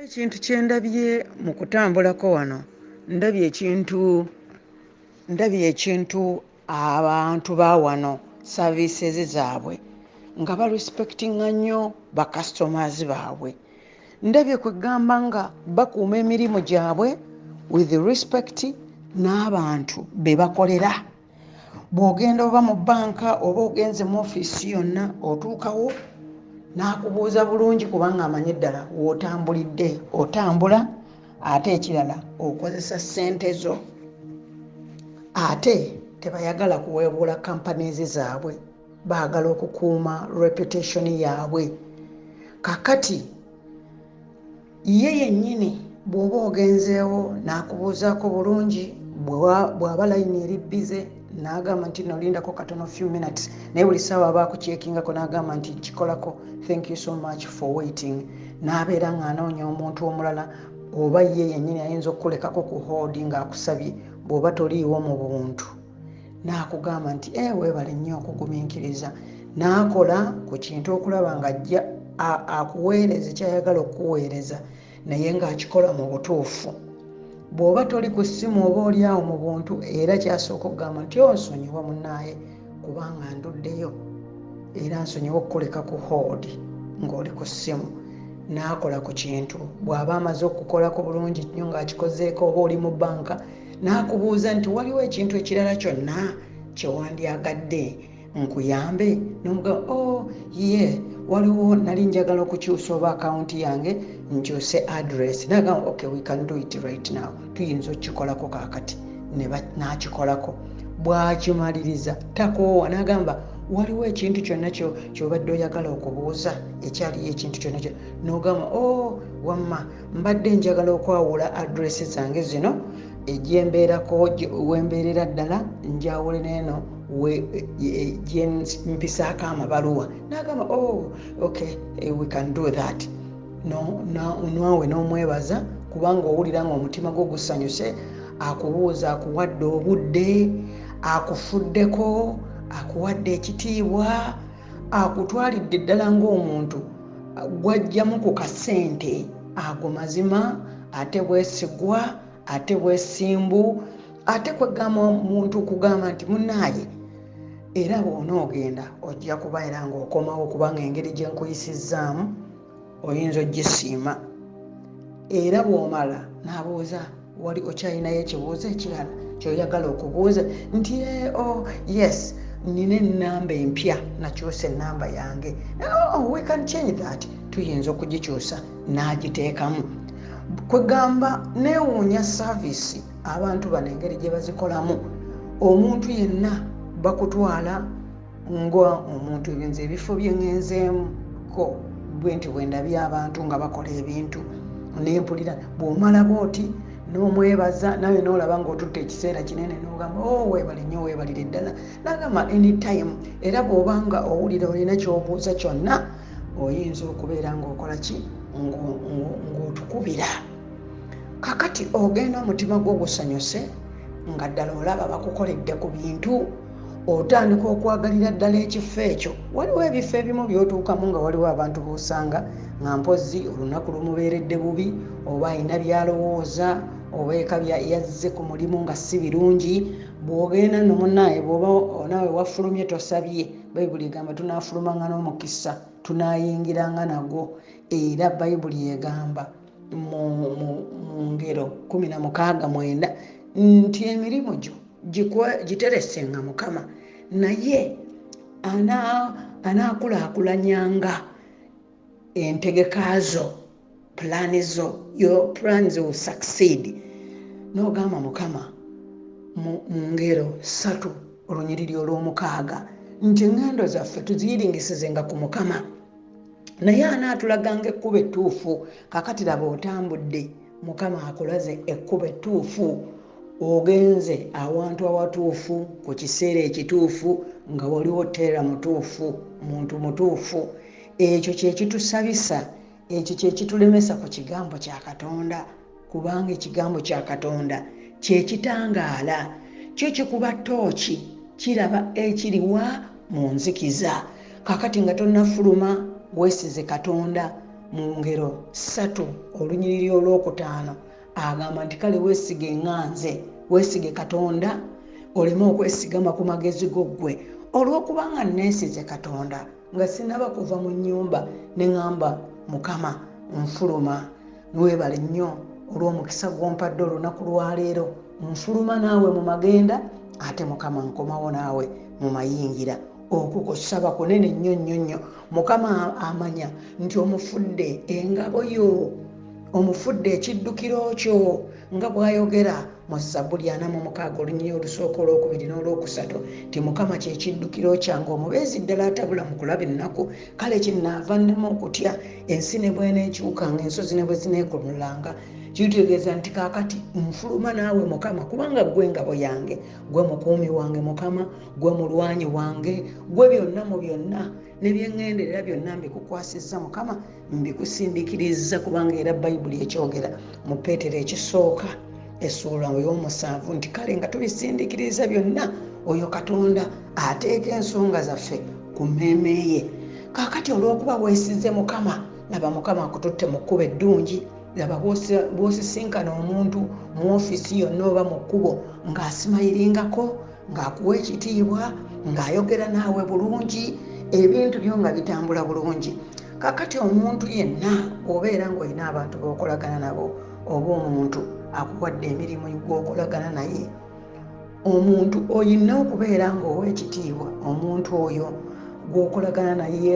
Ekintu kye ndabye mu kutambulako wano, ndabye ekintu abantu ba wano services zaabwe nga respectinga nnyo ba customers baabwe. Ndabye kwegamba nga bakuuma emirimu gyabwe with respect n'abantu be bakolera. Bw'ogenda oba mu bbanka oba ogenze mu ofiisi yonna otuukawo n'akubuuza bulungi kubanga amanyi ddala w'otambulidde otambula, ate ekirala okozesa ssente zo. Ate tebayagala kuweebuula companies zaabwe, baagala okukuuma reputation yaabwe. Kakati ye yennyini bw'oba ogenzeewo n'akubuuzaako bulungi, bw'aba layini eri bbize n'agamba nti nolindako katono few minutes, naye buli ssaawa aba akukyekingako n'agamba nti kikolako, thank you so much for waiting. N'abeera ng'anoonya omuntu omulala oba ye yennyini ayinza okukulekako ku hold ng'akusabye bw'oba toliiwo mu buntu. N'akugamba nti weebale nnyo okugumiikiriza. N'akola ku kintu okulaba ng'ajja akuweereza ky'ayagala okukuweereza naye ng'akikola mu butuufu. Bw'oba toli ku ssimu oba oli awo mu buntu era kyasooka okugamba nti nsonyiwa munnaaye kubanga nduddeyo era nsonyiwa okukuleka ku hold ng'oli ku ssimu. N'akola ku kintu. Bw'aba amaze okukolako bulungi nnyo ng'akikozeeko oba oli mu bbanka n'akubuuza nti waliwo ekintu ekirala kyonna kye wandyagadde nkuyambe? N'omugamba waliwo nali njagala okukyusa oba akawunti yange nkyuse address. N'agamba okay, we can do it right now. Tuyinza okukikolako kaakati. N'akikolako. Bw'akimaliriza takoowa n'agamba waliwo ekintu kyonna ky'obadde oyagala okubuuza ekyaliyo ekintu kyonna n'ogamba wamma mbadde njagala okwawula address zange zino egyembeerako wembeerera ddala njawule n'eno gye mpisaako amabaluwa. N'agamba okay, we can do that. Naawe n'omwebaza kubanga owulira ng'omutima gwo gusanyuse, akubuuza akuwadde obudde, akufuddeko, akuwadde ekitiibwa, akutwalidde ddala ng'omuntu gw'aggyamu ku kasente ago mazima, ate bwesigwa, ate bwesimbu, ate kwegamba omuntu okugamba nti munnaaye era bw'onoogenda ojja kubeera ng'okomawo kubanga engeri gye nkuyisizzaamu oyinza ogisiima. Era bw'omala n'abuuza wali okyalinayo ekibuuzo ekirala ky'oyagala okubuuza nti yes, nina ennamba empya, nakyusa ennamba yange. We can change that. Tuyinza okugikyusa n'agiteekamu. Kwegamba neewuunya saavisi abantu bano engeri gye bazikolamu. Omuntu yenna bakutwala ng'omuntu nze ebifo bye ngenzeemuko bwe nti bwe ndabye abantu nga bakola ebintu n'empulira bw'omala bw'oti n'omwebaza nawe n'olaba ng'otutte ekiseera kinene n'ogamba weebale nnyo, weebalire ddala. N'agamba anytime. Era bw'obanga owulira olina ky'obuuza kyonna oyinza okubeera ng'okola ki ng'otukubira. Kakati ogenda omutima gwo gusanyuse nga ddala olaba bakukoledde ku bintu, otandika okwagalira ddala ekifo ekyo. Waliwo ebifo ebimu by'otuukamu nga waliwo abantu b'osanga nga mpozzi olunaku lumubeeredde bubi oba ayina by'alowooza oba eka yazze ku mulimu nga si birungi. Bw'ogenda nno munnaaye bw'oba naawe wafulumye tosabye, bayibuli egamba tunaafulumanga n'omukisa tunaayingiranga nagwo. Era bayibuli egamba mu ngero 16:9 nti emirimu gyo giteresenga Mukama naye anaakulaakulanyanga entegeka zo, pulaani zo. Your plans will succeed. N'ogamba Mukama mu ngero 3:6 nti engendo zaffe tuziyiringisizenga ku Mukama naye anaatulaganga ekkubo ettuufu. Kakati laba otambudde, Mukama akulaze ekkubo ettuufu, ogenze awantu awatuufu ku kiseera ekituufu nga waliwo teera mutuufu, muntu mutuufu. Ekyo kye kitusabisa, ekyo kye kitulemesa ku kigambo kya Katonda kubanga ekigambo kya Katonda kye kitangaala, kyo kikuba ttooki kiraba ekiriwa mu nzikiza. Kakati nga tonnafuluma weesize Katonda mu ngero 3 olunyiriri olwokutaano agamba nti kale weesige eŋŋanze weesige Katonda oleme okwesigama ku magezi go ggwe olw'okubanga neesize Katonda nga sinaba kuva mu nnyumba ne ŋŋamba Mukama nfuluma weebale nnyo olw'omukisa gw'ompadde olunaku lwaleero nfuluma naawe mu magenda ate Mukama nkomawo naawe mu mayingira okukusaba kunene nnyo Mukama amanya nti omufudde engabo yo omufudde ekiddukiro kyo nga bw'ayogera mu Zabbuli 46 olunyiriri olusooka olwokubiri n'olwokusatu nti Mukama kye kiddukiro kyange omubeezi ddala atabula mu kulaba ennaku kale kinaava nnema okutya ensi ne bw'eneekyukanga ensozi ne bwe zineekululanga kitegeeza nti kaakati nfuluma naawe Mukama kubanga ggwe ngabo yange gwe mukuumi wange Mukama gwe mulwanyi wange gwe byonna mu byonna ne byeŋŋenderera byonna mbikukwasizza Mukama mbikusindiikiriza kubanga era Bayibuli ekyogera mu Peetero ekisooka essula ey'omusanvu nti kale nga tubisindiikiriza byonna oyo Katonda ateeka ensonga zaffe ku mmeeme ye kaakati olw'okuba weesize Mukama laba Mukama akututte mu kkubo eddungi laba bw'osisinkana omuntu mu ofiisi yonna oba mu kkubo ng'asimayiringako ng'akuwa ekitiibwa ng'ayogera naawe bulungi ebintu byo nga bitambula bulungi kakati omuntu yenna obeera ng'olina abantu b'okolagana nabo oba omuntu akuwadde emirimu gw'okolagana naye omuntu olina okubeera ng'owa ekitiibwa omuntu oyo gw'okolagana naye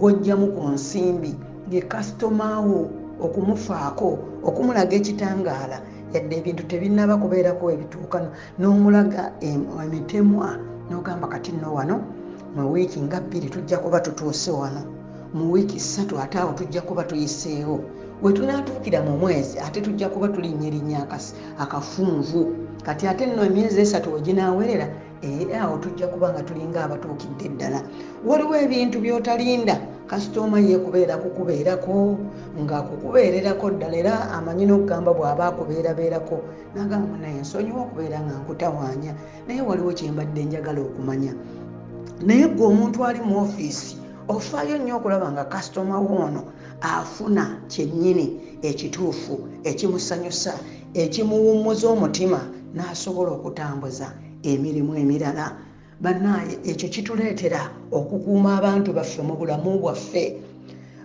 gw'ojjamu ku nsimbi ye kasitoma wo okumufaako okumulaga ekitangaala yadde ebintu tebinnaba kubeerako ebituuka n'omulaga emitemwa n'ogamba kati nno wano mu wiiki nga 2 tujja kuba tutuuse wano mu wiiki 3 ate awo tujja kuba tuyiseewo we tunaatuukira mu mwezi ate tujja kuba tulinnye akafunvu kati ate nno emyezi 3 we ginaawerera awo tujja kuba nga tulinga abatuukidde ddala waliwo ebintu by'otalinda kasitoma ye kubeera kukubeerako nga kukubeererako ddala era amanyi n'okugamba bw'aba akubeerabeerako n'agamba naye nsonyiwa okubeera nga nkutawaanya naye waliwo kye mbadde njagala okumanya naye gwe omuntu ali mu ofiisi ofaayo nnyo okulaba nga kasitoma woono afuna kyennyini ekituufu ekimusanyusa ekimuwummuza omutima n'asobola okutambuza emirimu emirala bannaye ekyo kituleetera okukuuma abantu baffe mu bulamu bwaffe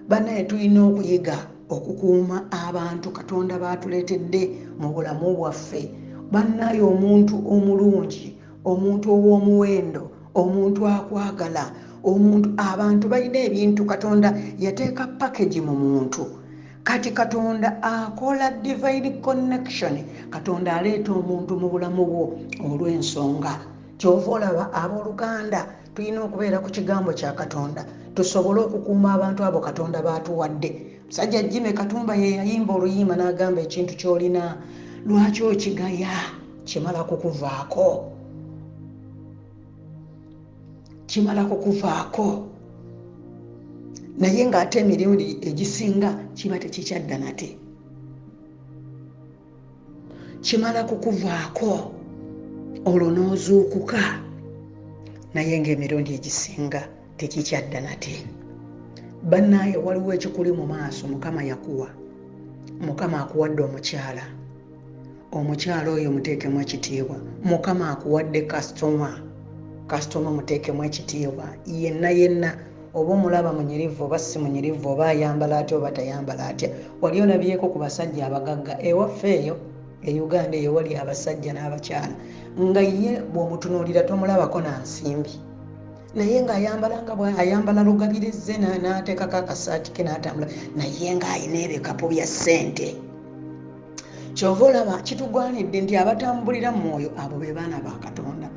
bannaye tulina okuyiga okukuuma abantu Katonda baatuleetedde mu bulamu bwaffe bannaye omuntu omulungi omuntu ow'omuwendo omuntu akwagala omuntu abantu balina ebintu Katonda yateeka package mu muntu kati Katonda akola divine connection Katonda aleeta omuntu mu bulamu bwo olw'ensonga kyova olaba abooluganda tulina okubeera ku kigambo kya Katonda tusobole okukuuma abantu abo Katonda baatuwadde musajja Jimmy Katumba ye yayimba oluyimba n'agamba ekintu ky'olina lwaki okigaya kimala kukuvaako naye ng'ate emirundi egisinga kiba tekikyadda nate kimala kukuvaako olwo n'ozuukuka naye ng'emirundi egisinga tekikyadda nate bannaye waliwo ekikuli mu maaso Mukama yakuwa Mukama akuwadde omukyala oyo muteekemu ekitiibwa Mukama akuwadde kasitoma muteekemu ekitiibwa yenna oba omulaba munyirivu oba si munyirivu oba ayambala atya oba tayambala atya wali olabyeko ku basajja abagagga ewaffe eyo e Uganda eyo wali abasajja n'abakyala nga ye bw'omutunuulira tomulabako na nsimbi naye ng'ayambala lugabirize n'ateekako akasaati ke n'atambula naye ng'ayina ebikapu bya ssente kyova olaba kitugwanidde nti abatambulira mu mwoyo abo be baana ba Katonda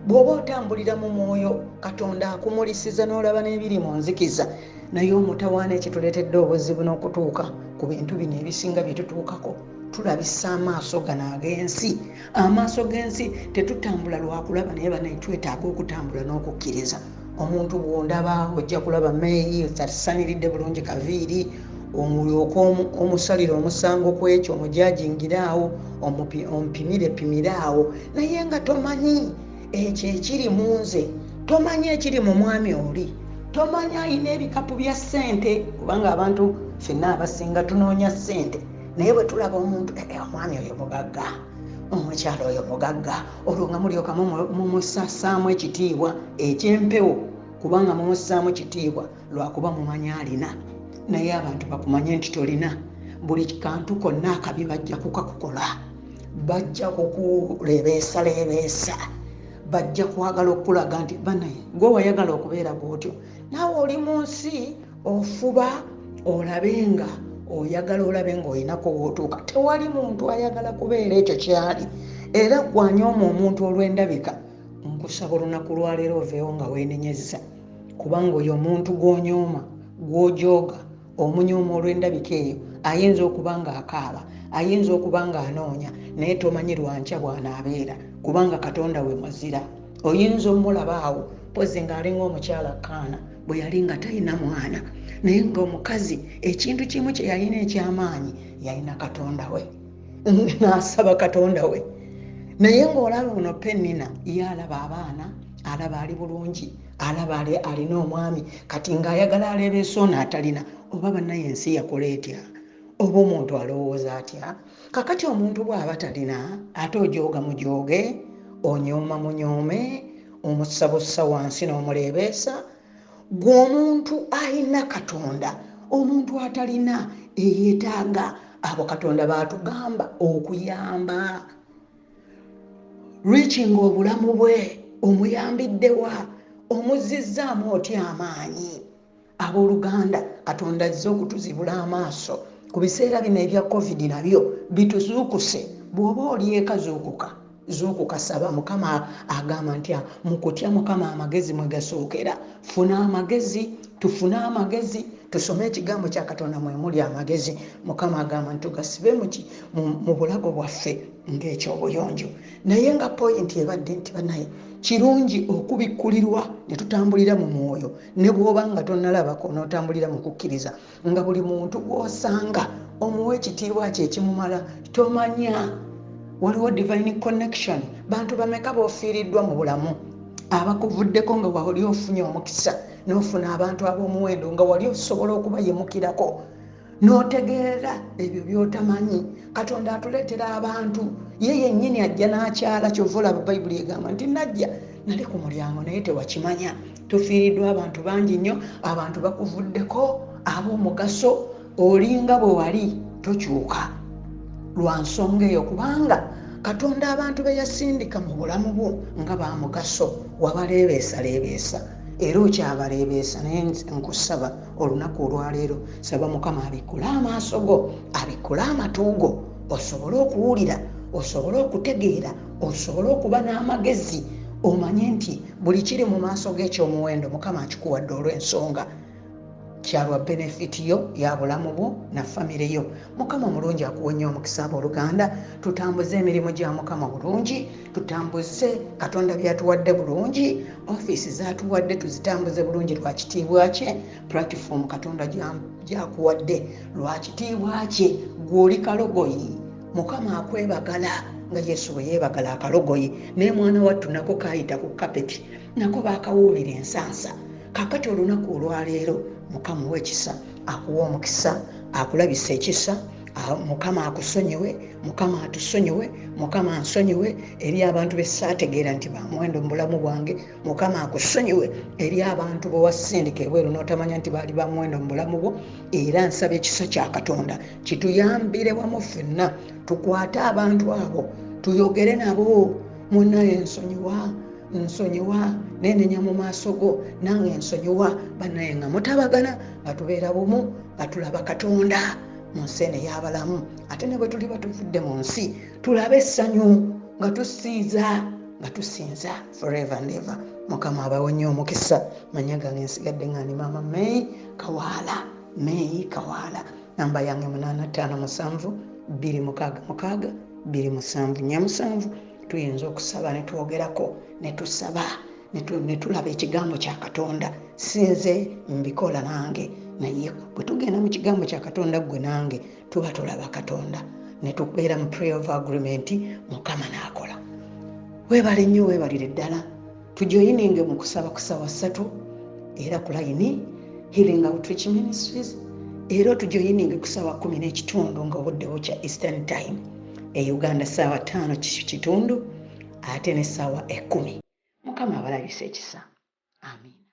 bw'oba otambulira mu mwoyo Katonda akumulisiza n'olaba n'ebiri mu nzikiza naye omutawaana ekituleetedde obuzibu n'okutuuka ku bintu bino ebisinga bye tutuukako tulabisa amaaso gano ag'ensi amaaso g'ensi tetutambula lwakulaba naye banaye twetaaga okutambula n'okukkiriza omuntu bw'ondaba ojja kulaba meeyi tasaniridde bulungi kaviiri omulyoka omusalira omusango ku ekyo omujajingiraawo omupimiraawo naye nga tomanyi ekyo ekiri mu nze tomanyi ekiri mu mwami oli tomanya ayina ebikapu bya ssente kubanga abantu ffenna abasinga tunoonya ssente naye bwe tulaba omuntu omwami oyo mugagga omukyalo oyo mugagga olwo nga mulyoka mumusasaamu ekitiibwa ekyempewo kubanga mumusaamu kitiibwa lwakuba mumanya alina naye abantu bakumanye nti tolina buli kantu konna akabi bajja kukakukola bajja kukuleebeesaleebeesa bajja kwagala okulaga nti banaye gwe wayagala okubeera bwotyo naawe oli mu nsi ofuba olabe nga oyagala olabe ng'oyinako wootuuka tewali muntu ayagala kubeera ekyo kyali era gwanyooma omuntu olw'endabika nkusaba olunaku lwaleero oveewo nga weenenyezza kubanga oyo omuntu gw'onyooma gw'ojooga omunyooma olw'endabika eyo ayinza okuba nga akaaba ayinza okuba nga anoonya naye tomanyi lwankya bw'anaabeera kubanga katonda we muzira oyinza omulaba awo pozi ng'alinga omukyala kaana bwe yali nga talina mwana naye ng'omukazi ekintu kimu kye yalina eky'amaanyi yalina katonda we n'asaba katonda we naye ng'olaba ono Penina ye alaba abaana alaba ali bulungi alaba alina omwami kati ng'ayagala aleebeesa ono atalina oba bannaye ensi yakola etya oba omuntu alowooza atya kakati omuntu bw'aba talina ate ojooga mujooge onyooma munyoome omusabusa wansi n'omuleebeesa gw'omuntu alina katonda omuntu atalina eyeetaaga abo katonda baatugamba okuyamba reaching obulamu bwe omuyambiddewa omuzizzaamu otya amaanyi abooluganda katonda azze okutuzibula amaaso ku biseera bino ebya covid nabyo bituzuukuse bw'oba oli eka zuukuka saba mukama agamba nti mu kutya mukama amagezi mwe gasookera funa amagezi tufune amagezi tusome ekigambo kya katonda mwe muli amagezi mukama agamba nti tugasibe mu bulago bwaffe ng'ekyobuyonjo naye nga poyinti ebadde nti banaye kirungi okubikkulirwa ne tutambulira mu mwoyo ne bw'oba nga tonnalabako n'otambulira mu kukkiriza nga buli muntu gw'osanga omuwa ekitiibwa kye ekimumala tomanya waliwo divine connection bantu bameka boofiiriddwa mu bulamu abakuvuddeko nga wali ofunye omukisa n'ofuna abantu ab'omuwendo nga wali osobola okubayimukirako n'otegeera ebyo by'otamanyi katonda atuleetera abantu ye yennyini ajja n'akyala kyova olaba bayibuli egamba nti najja nali ku mulyango naye tewakimanya tufiiriddwa abantu bangi nnyo abantu bakuvuddeko ab'omugaso olinga bwe wali tokyuka lwa nsonga eyo kubanga katonda abantu be yasindika mu bulamu bwo nga bamugaso wabaleebeesaleebeesa era okyabaleebeesa naye nkusaba olunaku olwaleero saba mukama abikkule amaaso go abikkule amatu go osobole okuwulira osobole okutegeera osobole okuba n'amagezi omanye nti buli kiri mu maaso g'ekyomuwendo mukama akikuwadde olw'ensonga kyalwa benefiti yo ya bulamu bwo na famire yo mukama mulungi akuwenye omukisa abooluganda tutambuze emirimu gya mukama bulungi tutambuze katonda byatuwadde bulungi ofiisi zatuwadde tuzitambuze bulungi lwa kitiibwa kye platform katonda gyakuwadde lwa kitiibwa kye gw'oli kalogoyi mukama akwebagala nga yesu bwe yeebagala akalogoyi naye mwana wattu nako kaayita ku kapeti nako baakawuulira ensansa kakati olunaku olwaleero mukama w'ekisa akuwa omukisa akulabisa ekisa mukama akusonyiwe mukama atusonyiwe mukama ansonyiwe eri abantu besaategeera nti bamuwendo mu bulamu bwange mukama akusonyiwe eri abantu bwewasindika ebweru n'otamanya nti baali bamuwendo mu bulamu bwo era nsaba ekisa kya katonda kituyambire wamu ffenna tukwate abantu abo tuyogere nabo munaye nsonyiwa nenenya mu maaso go nange nsonyiwa banaye nga mutabagana batubeera bumu batulaba katonda mu nsi eno ey'abalamu ate ne bwe tuli batuvudde mu nsi tulabe essanyu nga tusinza forever and ever mukama abawenye omukisa manya gange nsigadde nga ni maama May Kawaala namba yange 857 266 277 tuyinza okusaba ne twogerako ne tusaba ne tulaba ekigambo kya katonda sinze mbikola nange naye bwe tugenda mu kigambo kya katonda gwe nange tuba tulaba katonda ne tubeera mu prayer of agreement mukama n'akola weebale nnyo weebalire ddala tujoyininge mu kusaba ku ssaawa 3 era ku layini Healing Outreach Ministries, era otujoyininge ku ssaawa 10:30 nga obudde bukya Eastern Time, Uganda ssaawa 5:30 ate ne ssaawa 10. Mukama abalabise ekisa. Amin.